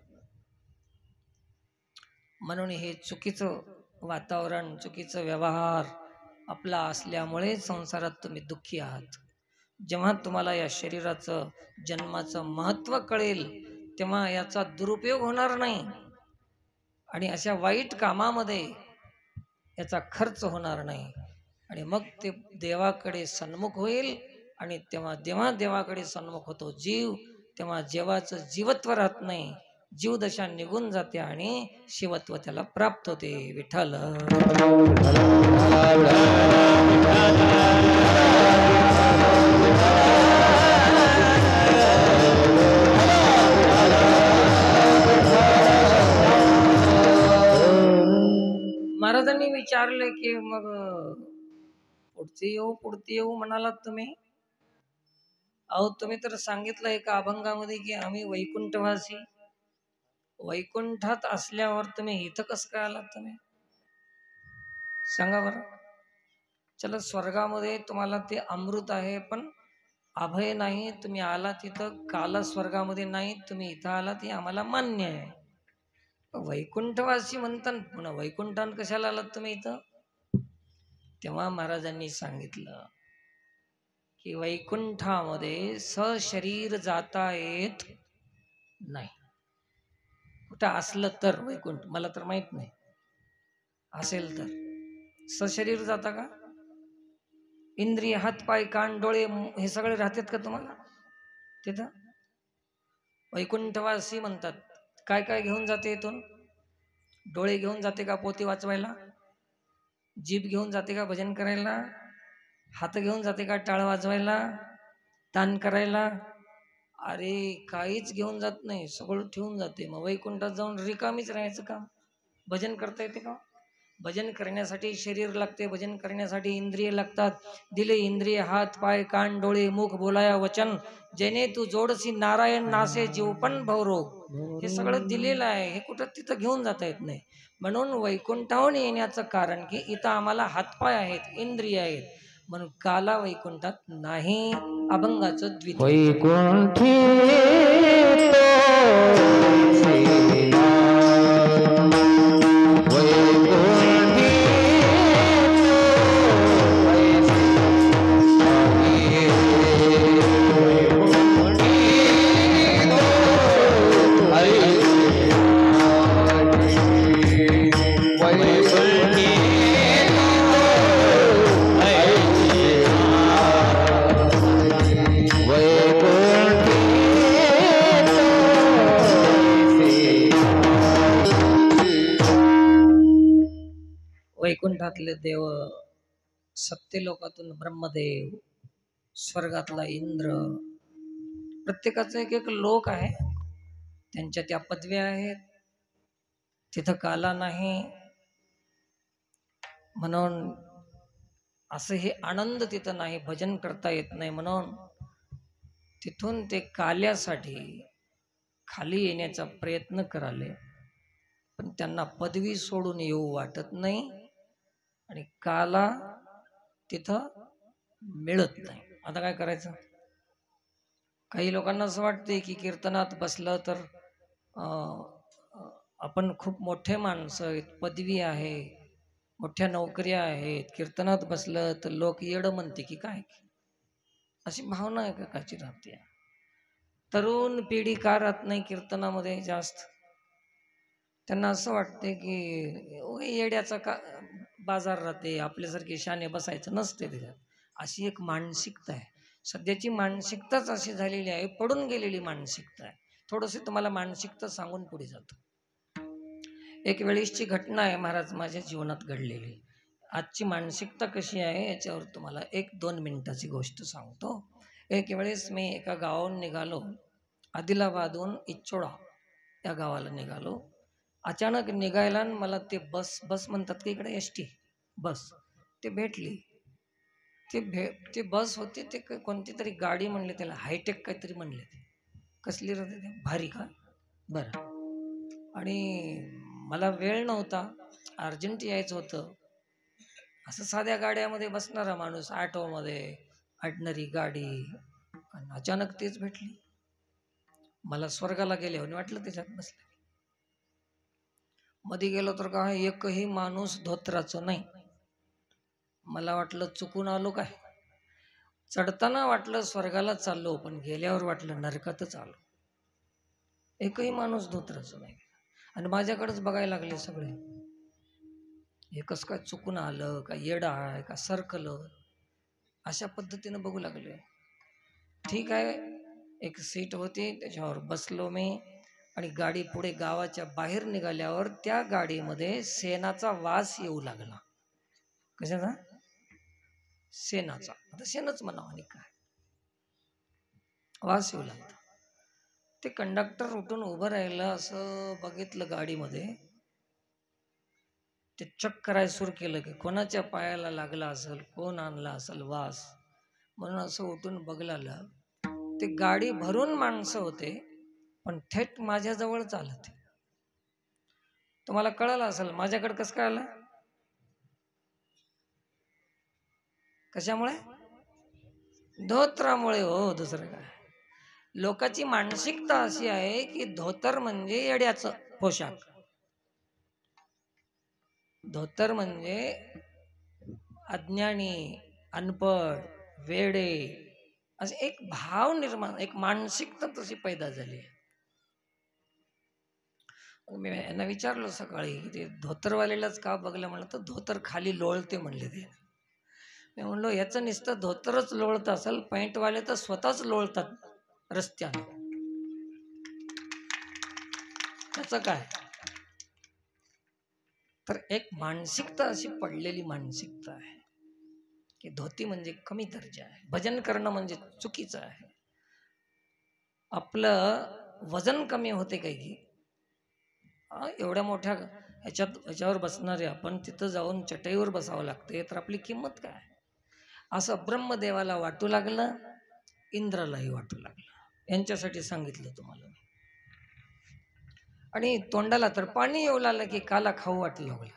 म्हणून हे चुकीचं वातावरण, चुकीचं व्यवहार आपला असल्यामुळे संसारात तुम्ही दुःखी आहात. जेव्हा तुम्हाला या शरीराचं जन्माचं महत्त्व कळेल तेव्हा याचा दुरुपयोग होणार नाही आणि अशा वाईट कामामध्ये याचा खर्च होणार नाही आणि मग ते देवाकडे सन्मुख होईल. आणि तेव्हा जेव्हा देवाकडे सन्मुख होतो जीव, तेव्हा जीवाचं जीवत्व राहत नाही, जीवदशा निघून जाते आणि शिवत्व त्याला प्राप्त होते. विठ्ठल महाराजांनी विचारले की मग पुढचे येऊ म्हणालात तुम्ही? अहो तुम्ही तर सांगितलं एका अभंगामध्ये की आम्ही वैकुंठवासी. वैकुंठात असल्यावर तुम्ही इथं कसं काय आलात तुम्ही? सांगा बरं. चला, स्वर्गामध्ये तुम्हाला ते अमृत आहे, पण अभय नाही, तुम्ही आला तिथं काला स्वर्गामध्ये नाही, तुम्ही इथं आलात हे आम्हाला मान्य आहे. वैकुंठवासी म्हणतात, पुन्हा वैकुंठान कशाला आलात तुम्ही इथं? तेव्हा महाराजांनी सांगितलं की वैकुंठामध्ये सशरीर जाता येत नाही. कुठं असलं तर वैकुंठ, मला तर माहित नाही, असेल तर सशरीर जाता का? इंद्रिय, हात पाय कान डोळे हे सगळे राहतात का तुम्हाला तिथं? वैकुंठवासी म्हणतात काय काय घेऊन जाते इथून? डोळे घेऊन जाते का पोथी वाचवायला? जीभ घेऊन जाते का भजन करायला? हात घेऊन जाते का टाळ वाजवायला, दान करायला? अरे काहीच घेऊन जात नाही, सगळं ठेवून जाते. मग वैकुंठात जाऊन रिकामीच राहायचं का? भजन करता येते का? भजन करण्यासाठी शरीर लागते, भजन करण्यासाठी इंद्रिय लागतात. दिले इंद्रिय, हात पाय कान डोळे मुख बोलाया वचन, जेणे तू जोडसी नारायण नासे जीव पण भवरोग. हे सगळं दिलेलं आहे, हे कुठं तिथं घेऊन जाता येत नाही. म्हणून वैकुंठाहून येण्याचं कारण की इथं आम्हाला हातपाय आहेत, इंद्रिय आहेत, म्हणून काला वैकुंठात नाही. अभंगाचं द्वितीय. वैकुंठी वैकुंठातले देव, सत्यलोकातून ब्रह्मदेव, स्वर्गातला इंद्र, प्रत्येकाचा एक एक लोक आहे, त्यांच्या त्या पदव्या आहेत. तिथं काला नाही. म्हणून असं हे आनंद तिथं नाही, भजन करता येत नाही. म्हणून तिथून ते काल्यासाठी खाली येण्याचा प्रयत्न कराले, पण त्यांना पदवी सोडून येऊ वाटत नाही आणि काला तिथं मिळत नाही. आता काय करायचं? काही लोकांना असं वाटते की कीर्तनात बसलं तर आपण खूप मोठे माणसं आहेत, पदवी आहे, मोठ्या नोकऱ्या आहेत, कीर्तनात बसलं तर लोक येड म्हणते की काय, अशी भावना आहे काची राहते. तरुण पिढी का राहत नाही कीर्तनामध्ये जास्त? त्यांना असं वाटते की येड्याचा का बाजार राहते, आपल्यासारखे शाने बसायचं नसते त्याच्यात, अशी एक मानसिकता आहे. सध्याची मानसिकताच अशी झालेली आहे, पडून गेलेली मानसिकता आहे. थोडंसं तुम्हाला मानसिकता सांगून पुढे जातो. एक वेळेसची घटना आहे महाराज माझ्या जीवनात घडलेली. आजची मानसिकता कशी आहे याच्यावर तुम्हाला 1-2 मिनिटाची गोष्ट सांगतो. एक वेळेस मी एका गावाहून निघालो, आदिलाबादहून इच्चोडा या गावाला निघालो. अचानक निघायला मला ते बस म्हणतात की इकडे एसटी बस ते भेटली. ते बस होती, ते कोणती तरी गाडी म्हणले, त्याला हायटेक काहीतरी म्हणले. ते कसली राहते ते, भारी का? बरं. आणि मला वेळ नव्हता, अर्जंट यायचं होतं. असं साध्या गाड्यामध्ये बसणारा माणूस, ऑटोमध्ये अडणारी गाडी, आणि अचानक तेच भेटली. मला स्वर्गाला गेल्यावर वाटलं त्याच्यात बसले. मध्ये गेलो तर काय एकही माणूस धोत्राचं नाही. मला वाटलं चुकून आलो काय. चढताना वाटलं स्वर्गाला चाललो, पण गेल्यावर वाटलं नरकातच आलो. एकही माणूस धोत्राचं नाही. आणि माझ्याकडेच बघायला लागले सगळे, हे कसं काय चुकून आलं, का येडा आहे का सरकलं, अशा पद्धतीनं बघू लागले. ठीक आहे, एक सीट होती, त्याच्यावर बसलो मी. आणि गाडी पुढे गावाच्या बाहेर निघाल्यावर त्या गाडीमध्ये शेणाचा वास येऊ लागला. कशाचा? शेणाचा. आता शेणच म्हणावं आणि काय, वास येऊ लागला. ते कंडक्टर उठून उभं राहिलं, असं बघितलं गाडीमध्ये. ते चेक करायला सुरू केलं की कोणाच्या पायाला लागला असेल, कोण आणला असेल वास, म्हणून असं उठून बघलालं. ते गाडी भरून माणसं होते, पण थेट माझ्याजवळ चालत. तुम्हाला कळलं असेल माझ्याकडे कसं काय आलं, कशामुळे? धोत्रामुळे हो, दुसरं काय. लोकांची मानसिकता अशी आहे की धोतर म्हणजे येड्याचं पोशाख. धोतर म्हणजे अज्ञानी, अनपढ, वेडे असे एक भाव निर्माण, एक मानसिकता तशी पैदा झाली. मी यांना विचारलं सकाळी की ते धोतरवालेलाच का बघलं, म्हणलं तर धोतर खाली लोळते म्हणले ते. मी म्हणलो याचं नुसतं धोतरच लोळत असेल, पॅन्टवाले तर स्वतःच लोळतात रस्त्याने. त्याचं काय. तर एक मानसिकता अशी पडलेली मानसिकता आहे की धोती म्हणजे कमी दर्जा आहे, भजन करणं म्हणजे चुकीचं आहे. आपलं वजन कमी होते काही की एवढ्या मोठ्या ह्याच्यावर बसणारे आपण तिथं जाऊन चटईवर बसावं लागते, तर आपली किंमत काय. असं ब्रह्मदेवाला वाटू लागलं, इंद्रालाही वाटू लागलं. यांच्यासाठी सांगितलं तुम्हाला. आणि तोंडाला तर पाणी येऊ लागलं की काला खाऊ वाटू लागलं.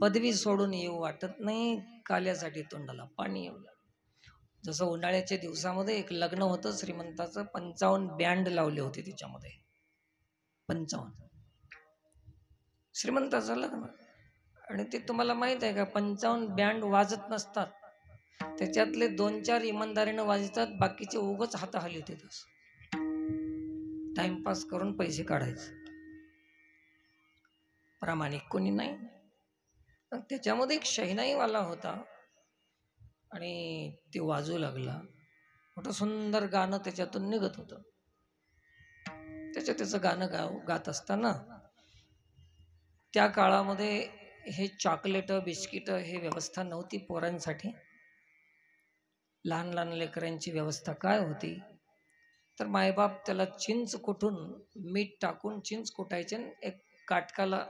पदवी सोडून येऊ वाटत नाही, काल्यासाठी तोंडाला पाणी येऊ लागलं. जसं उन्हाळ्याच्या दिवसामध्ये एक लग्न होतं श्रीमंताचं, 55 बँड लावले होते त्याच्यामध्ये. 55 श्रीमंताचं लग्न. आणि ते तुम्हाला माहित आहे का, 55 बँड वाजत नसतात, त्याच्यातले 2-4 इमानदारीनं वाजतात, बाकीचे उगच हाताखाली होते. टाइमपास करून पैसे काढायचे, प्रामाणिक कोणी नाही. त्याच्यामध्ये एक शहनाईवाला होता आणि ते वाजू लागला. मोठं सुंदर गाणं त्याच्यातून निघत होतं. त्याचं गाणं गात असताना त्या काळामध्ये हे चॉकलेट बिस्किट हे व्यवस्था नव्हती पोरांसाठी. लहान लहान लेकरांची व्यवस्था काय होती, तर मायबाप त्याला चिंच कुटून मीठ टाकून चिंच कुटायचे, एक काटकाला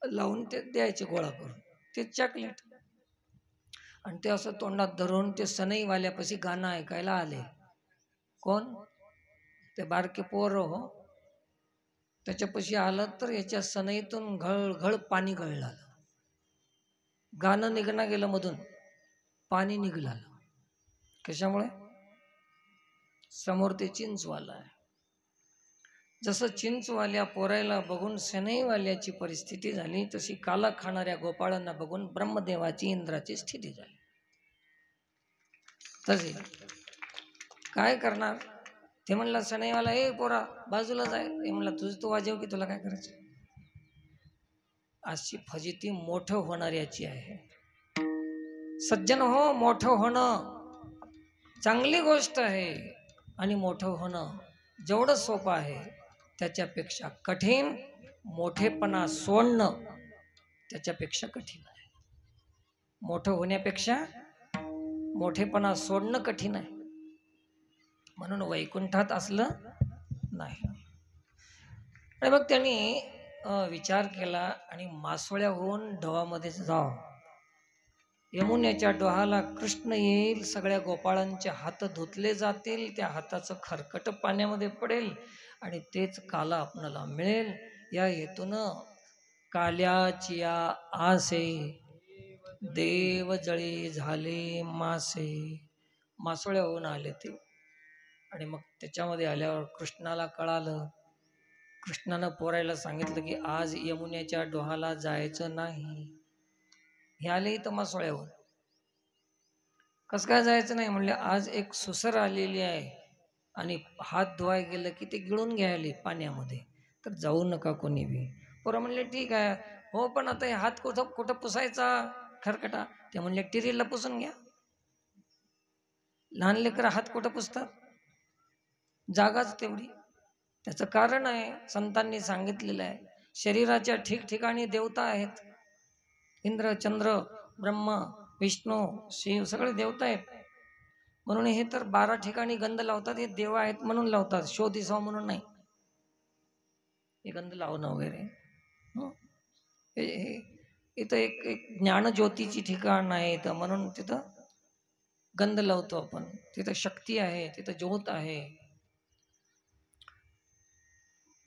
लावून ते द्यायचे गोळा करून, ते चॉकलेट. आणि ते असं तोंडात धरून ते सनईवाल्यापाशी गाणं ऐकायला आले. कोण, ते बारके पोर हो. त्याच्यापाशी आलं तर याच्या सनईतून घळघळ पाणी गळलं. गाणं निघणं गेलं मधून, पाणी निघलं. कशामुळे, समोर ते चिंचवाला आहे. जसं चिंचवाल्या पोरायला बघून सनईवाल्याची परिस्थिती झाली, तशी काला खाणाऱ्या गोपाळांना बघून ब्रह्मदेवाची इंद्राची स्थिती झाली. तसे काय करणार. ते म्हणला सनईवाला, ए पोरा बाजूला जाय. ते म्हणला तुझं तू वाजव की, तुला काय करायचं. अशी फजिती मोठं होणाऱ्याची आहे. सज्जन हो, मोठं होणं चांगली गोष्ट आहे, आणि मोठं होणं जेवढं सोपं आहे त्याच्यापेक्षा कठीण मोठेपणा सोडणं त्याच्यापेक्षा कठीण आहे. मोठं होण्यापेक्षा मोठेपणा सोडणं कठीण आहे. म्हणून वैकुंठात असलं नाही. आणि मग त्यांनी विचार केला आणि मासोळ्या होऊन डोहामध्ये जा. यमुनेच्या डोहाला कृष्ण येईल, सगळ्या गोपाळांचे हात धुतले जातील, त्या हाताचं खरकट पाण्यामध्ये पडेल आणि तेच काला आपणाला मिळेल. या हेतूनं काल्याचिया आसे देव जळी झाले मासे. मासोळ्या होऊन आले ते. आणि मग त्याच्यामध्ये आल्यावर कृष्णाला कळालं. कृष्णानं पोरायला सांगितलं की आज यमुनेच्या डोहाला जायचं नाही. हे आले इथं मासोळ्यावर. कसं काय जायचं नाही म्हणले, आज एक सुसर आलेली आहे आणि हात धुवाय गेलं की ते गिळून घ्यायले पाण्यामध्ये, तर जाऊ नका कोणी बी. पोरं म्हणले ठीक आहे हो, पण आता हे हात कुठं पुसायचा खरकटा. ते म्हणले टिरीला पुसून घ्या. लहान लेकरं हात कुठं पुसतात, जागाच तेवढी. त्याचं कारण आहे, संतांनी सांगितलेलं आहे. शरीराच्या ठिकठिकाणी देवता आहेत. इंद्र, चंद्र, ब्रह्मा, विष्णू, शिव सगळे देवता आहेत. म्हणून हे तर 12 ठिकाणी गंध लावतात. हे देव आहेत म्हणून लावतात, शो दिसाव म्हणून नाही. हे गंध लावणं वगैरे इथं एक ज्ञानज्योतीची ठिकाण आहे इथं, म्हणून तिथं गंध लावतो आपण. तिथं शक्ती आहे, तिथं ज्योत आहे.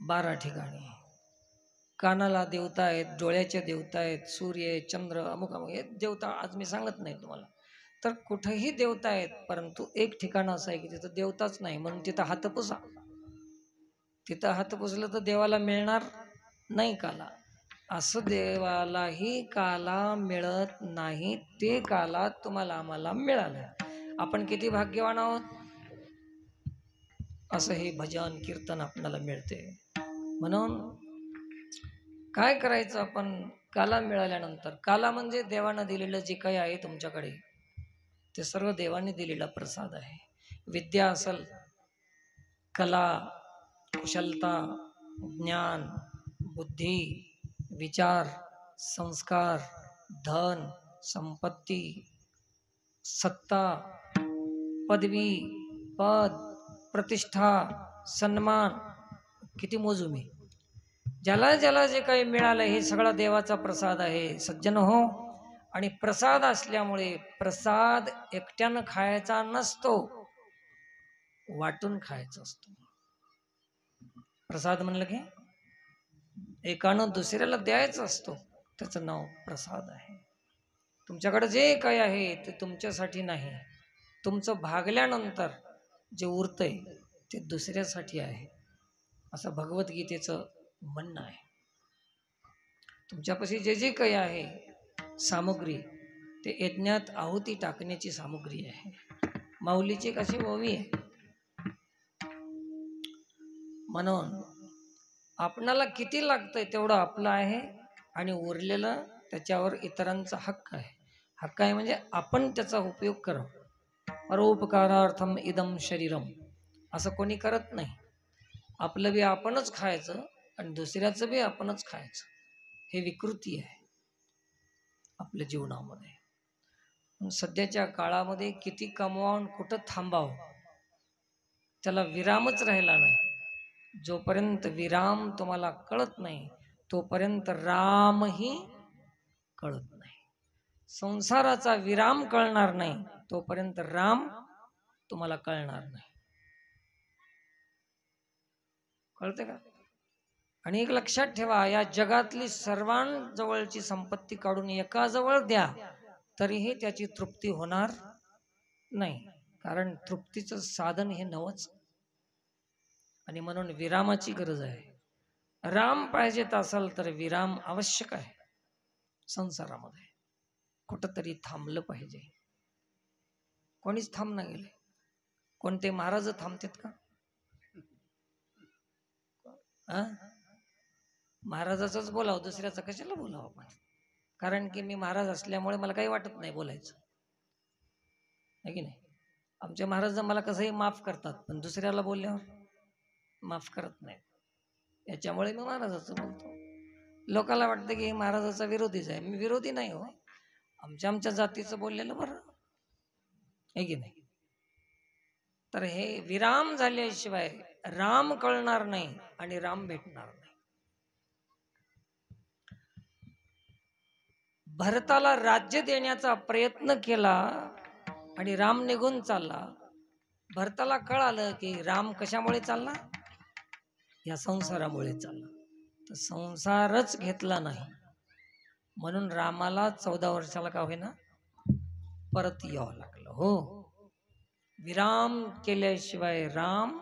12 ठिकाणी कानाला देवता आहेत, डोळ्याच्या देवता आहेत, सूर्य, चंद्र, अमुक अमुक हे देवता आज मी सांगत नाही तुम्हाला. तर कुठेही देवता आहेत, परंतु एक ठिकाण असं आहे की तिथं देवताच नाही, म्हणून तिथं हात पुसा. तिथं हात पुसलं तर देवाला मिळणार नाही काला. असं देवालाही काला मिळत नाही, ते काला तुम्हाला आम्हाला मिळालं. आपण किती भाग्यवान आहोत, असं हे भजन कीर्तन आपल्याला मिळते. म्हणून काय करायचं आपण काला मिळाल्यानंतर? काला म्हणजे देवानं दिलेलं जे काही आहे तुमच्याकडे, ते सर्व देवाने दिलेला प्रसाद आहे. विद्या असेल, कला, कुशलता, ज्ञान, बुद्धी, विचार, संस्कार, धन, संपत्ती, सत्ता, पदवी, पद, प्रतिष्ठा, सन्मान, किती मोजू मी? ज्याला ज्याला जे काही मिळालं हे सगळा देवाचा प्रसाद आहे सज्जन हो. आणि प्रसाद असल्यामुळे प्रसाद एकट्यानं खायचा नसतो, वाटून खायचा असतो. प्रसाद म्हणलं की एकानं दुसऱ्याला द्यायचा असतो, त्याचं नाव प्रसाद आहे. तुमच्याकडे जे काही आहे ते तुमच्यासाठी नाही, तुमचं भागल्यानंतर जे उरतंय ते दुसऱ्यासाठी आहे, असं भगवद्गीतेचं म्हणणं आहे. तुमच्यापाशी जे जे काही आहे सामुग्री, ते यज्ञात आहुती टाकण्याची सामुग्री आहे. माऊलीची कशी ओवी आहे. म्हणून आपणाला किती लागतंय तेवढं आपलं आहे, आणि उरलेलं त्याच्यावर इतरांचा हक्क आहे. हक्क आहे म्हणजे आपण त्याचा उपयोग करावा. परोपकारार्थम इदम शरीरम, असं कोणी करत नाही. आपलं बी आपणच खायचं आणि दुसऱ्याचं बी आपणच खायचं, हे विकृती आहे आपल्या जीवनामध्ये. सध्याच्या काळामध्ये किती कमवावून कुठं थांबावं, त्याला विरामच राहिला नाही. जोपर्यंत विराम तुम्हाला कळत नाही तोपर्यंत रामही कळत नाही. संसाराचा विराम कळणार नाही तोपर्यंत राम तुम्हाला कळणार नाही. कळते का? आणि एक लक्षात ठेवा, या जगातली सर्वांजवळची संपत्ती काढून एकाजवळ द्या तरीही त्याची तृप्ती होणार नाही, कारण तृप्तीचं साधन हे नवच. आणि म्हणून विरामाची गरज आहे. राम पाहिजेत असाल तर विराम आवश्यक आहे. संसारामध्ये कुठंतरी थांबलं पाहिजे. कोणीच थांब न गेले. कोणते महाराज थांबतात का? महाराजाचंच बोलावं, दुसऱ्याचं कशाला बोलावं आपण? कारण की मी महाराज असल्यामुळे मला काही वाटत नाही बोलायचं, आहे की नाही? आमचे महाराज मला कसंही माफ करतात, पण दुसऱ्याला बोलल्यावर माफ करत नाही. याच्यामुळे मी महाराजाचं बोलतो. लोकांना वाटतं की हे महाराजाचा विरोधीच आहे. मी विरोधी नाही हो, आमच्या जातीचं बोललेलं बरं, आहे की नाही? तर हे विराम झाल्याशिवाय राम कळणार नाही आणि राम भेटणार नाही. भरताला राज्य देण्याचा प्रयत्न केला आणि राम निघून चालला. भरताला कळालं की राम कशामुळे चालला? या संसारामुळे चालला. तर संसारच घेतला नाही, म्हणून रामाला 14 वर्षाला का होईना परत यावं लागलं. हो, विराम केल्याशिवाय राम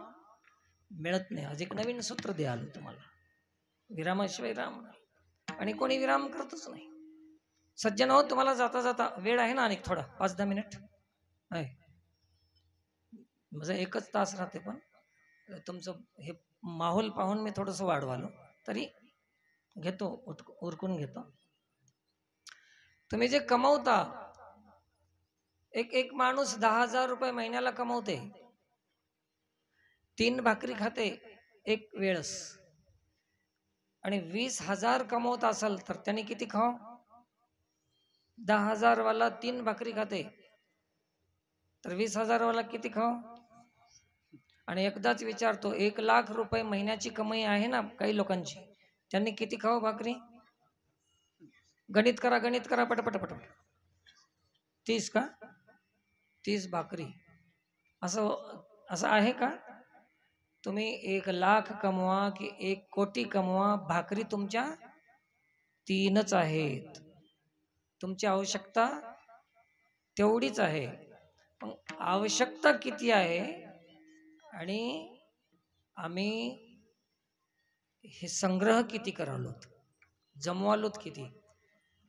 मिळत नाही. आज एक नवीन सूत्र द्याल तुम्हाला, विरामाशिवाय राम नाही. आणि कोणी विराम करतच नाही. सज्जन हो, तुम्हाला जाता जाता वेळ आहे ना, अनेक थोडा 5-10 मिनिट आहे. माझं 1च तास राहते, पण तुमचं हे माहोल पाहून मी थोडंसं वाढवालो तरी घेतो, उरकून घेतो. तुम्ही जे कमवता, एक माणूस 10,000 रुपये महिन्याला कमवते, 3 भाकरी खाते एक वेळस, आणि 20,000 कमवत असाल तर त्याने किती खाव? 10,000 वाला 3 भाकरी खाते तर 20,000 वाला किती खाव? आणि एकदाच विचारतो, 1,00,000 रुपये महिन्याची कमाई आहे ना काही लोकांची, त्यांनी किती खाव भाकरी? गणित करा पटपट. 30 का? 30 भाकरी. असं आहे का? तुम्ही 1,00,000 कमवा की 1 कोटी कमवा, भाकरी तुमच्या 3च आहेत. तुमची आवश्यकता तेवढीच आहे, पण आवश्यकता किती आहे आणि आम्ही हे संग्रह किती करालोत, जमवालोत किती.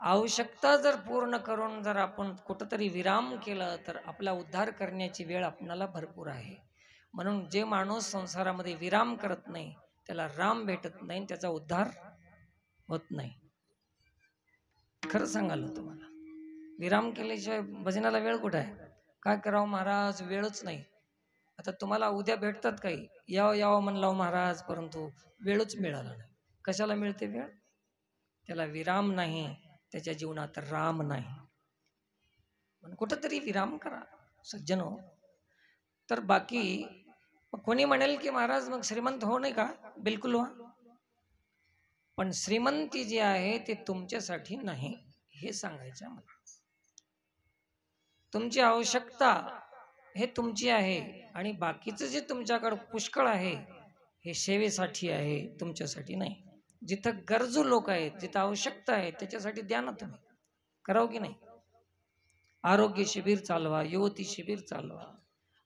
आवश्यकता जर पूर्ण करून जर आपण कुठंतरी विराम केला तर आपला उद्धार करण्याची वेळ आपणाला भरपूर आहे. म्हणून जे माणूस संसारामध्ये विराम करत नाही त्याला राम भेटत नाही आणि त्याचा उद्धार होत नाही. खरं सांगालो तुम्हाला, विराम केल्याशिवाय भजनाला वेळ कुठे आहे? काय करावं महाराज, वेळच नाही. आता तुम्हाला उद्या भेटतात काही, यावं यावं म्हणलं महाराज, परंतु वेळच मिळाला नाही. कशाला मिळते वेळ? त्याला विराम नाही, त्याच्या जीवनात राम नाही. म्हणून कुठंतरी विराम करा सज्जन हो. तर बाकी कोणी म्हणेल की महाराज मग श्रीमंत हो नाही का? बिलकुल व्हा, पण श्रीमंती जी आहे ते तुमच्यासाठी नाही हे सांगायचं मला. तुमची आवश्यकता हे तुमची आहे आणि बाकीचं जे तुमच्याकडे पुष्कळ आहे हे सेवेसाठी आहे, तुमच्यासाठी नाही. जिथं गरजू लोक आहेत, जिथं आवश्यकता आहे त्याच्यासाठी द्या ना तुम्ही, करावं की नाही? आरोग्य शिबिर चालवा, युवती शिबिर चालवा,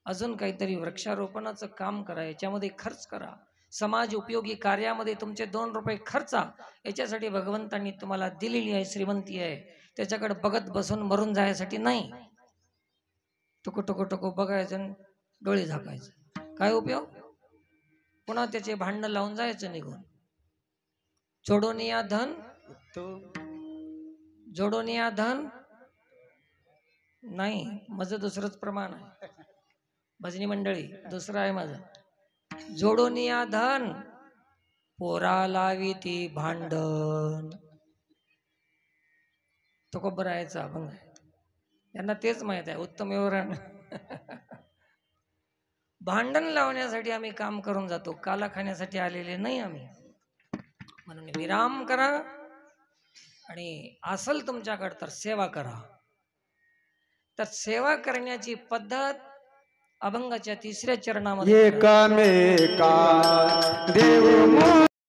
अजून काहीतरी वृक्षारोपणाचं काम करा, याच्यामध्ये खर्च करा. समाज उपयोगी कार्यामध्ये तुमचे 2 रुपये खर्चा. याच्यासाठी भगवंतांनी तुम्हाला दिलेली आहे श्रीमंती आहे, त्याच्याकडे बघत बसून मरून जायसाठी नाही. टुकू टुकू टुकू बघायचं, डोळे झाकायचं, काय उपयोग? पुन्हा त्याचे भांडण लावून जायचं निघून. जोडून या धन, जोडून या धन नाही. माझं दुसरंच प्रमाण आहे भजनी मंडळी, दुसरं आहे माझं. जोडून या धन, पोरा लावी ती भांडण. तो कोबरायचा अभंग आहे, त्यांना तेच माहित आहे. उत्तम विवरण. भांडण लावण्यासाठी आम्ही काम करून जातो, काला खाण्यासाठी आलेले नाही आम्ही. म्हणून विराम करा आणि असल तुमच्याकडे तर सेवा करा. तर सेवा करण्याची पद्धत अभंगाच्या 3ऱ्या चरणामध्ये एकामेका देव